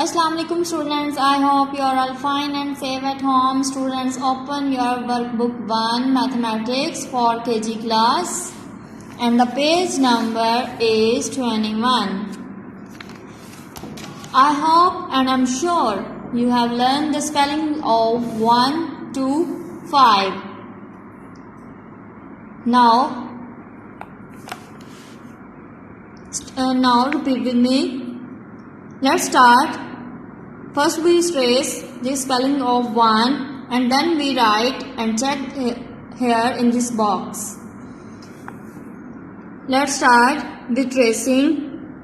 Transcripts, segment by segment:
Assalamu alaikum students. I hope you are all fine and safe at home. Students, open your workbook 1 mathematics for KG class and the page number is 21. I hope and I'm sure you have learned the spelling of 1 to 5. Now repeat with me. Let's start. First we trace the spelling of 1 and then we write and check here in this box. Let's start with tracing.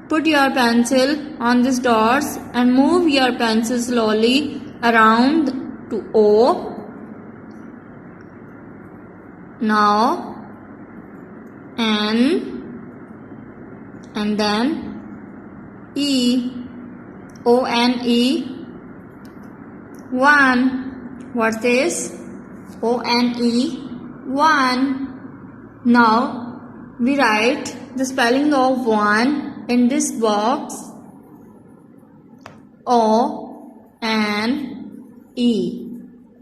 Put your pencil on these dots and move your pencil slowly around to O. Now N and then E. O-N-E 1. What's this? O-N-E 1. Now we write the spelling of 1 in this box. O-N-E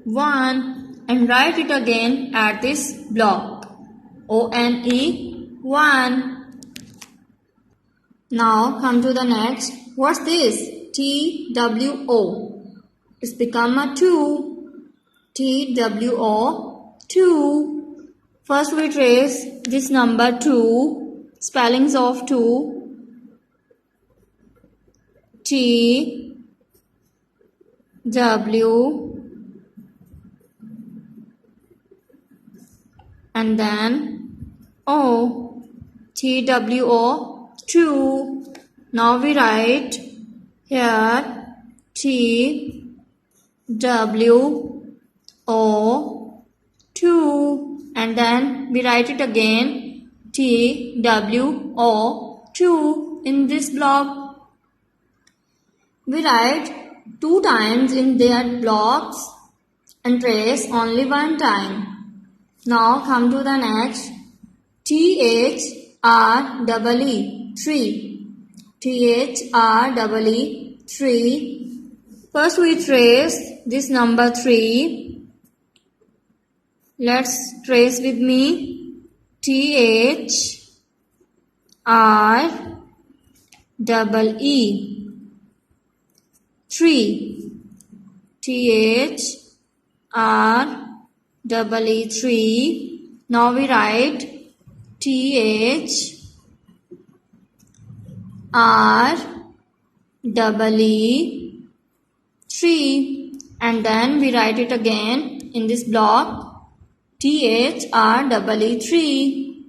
1 and write it again at this block. O-N-E 1. Now come to the next. What's this? T-W-O. It's become a 2. T-W-O 2. First we trace this number 2. Spellings of 2. T-W and then O. T-W-O 2. Now we write here T-W-O 2 and then we write it again T-W-O 2 in this block. We write 2 times in their blocks and trace only 1 time. Now come to the next. T-H-R-E-E 3. T-H-R-E-E 3. First we trace this number 3. Let's trace with me. T-H-R-E-E 3. T-H-R-E-E 3. Now we write T-H-R-E-E 3 and then we write it again in this block T-H-R-E-E 3.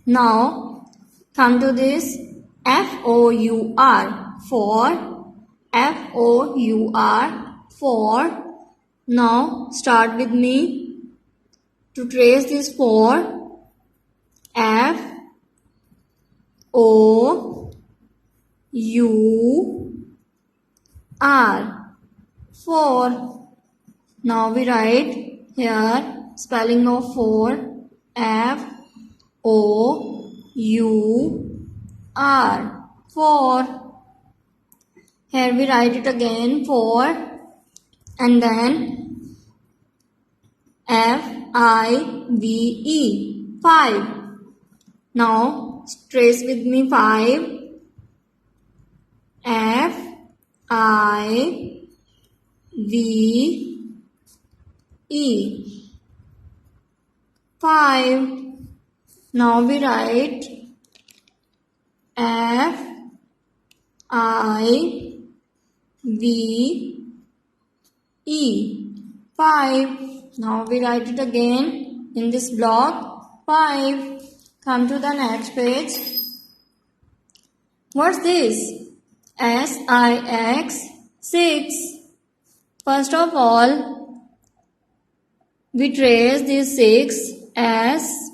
Now come to this F-O-U-R 4. F-O-U-R 4. Now start with me to trace this 4. F-O-U-R 4. Now we write here spelling of 4. F-O-U-R 4. Here we write it again 4 and then F-I-V-E 5. Now trace with me 5. F-I-V-E 5. Now we write F-I-V-E 5. Now we write it again in this block 5. Come to the next page. What's this? S-I-X 6. First of all, we trace this 6 S-I-X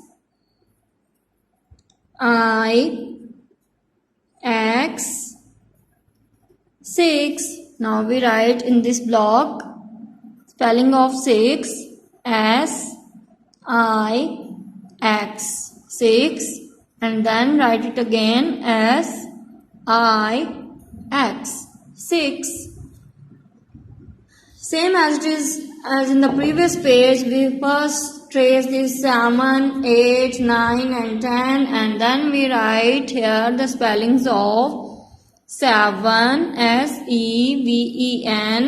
6. Now we write in this block spelling of 6 S-I-X 6 and then write it again as I X 6. Same as it is as in the previous page, we first trace this 7, 8, 9 and 10, and then we write here the spellings of 7, S-E-V-E-N,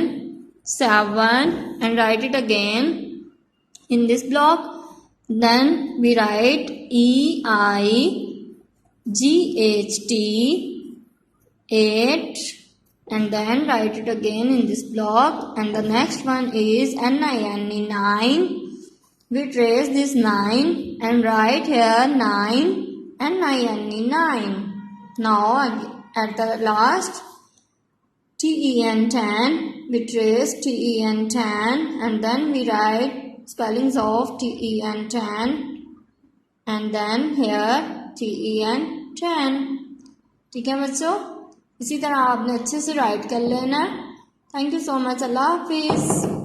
7, and write it again in this block. Then we write E-I-G-H-T, 8, and then write it again in this block. And the next one is N-I-N-E, 9. We trace this 9 and write here 9, N-I-N-E, 9. Now at the last T-E-N, 10. We trace T-E-N, 10, and then we write spellings of T-E-N, 10, and then here T-E-N, 10. ठीक है बच्चों, इसी तरह आपने अच्छे से write कर लेना। Thank you so much. अल्लाह हाफिज़।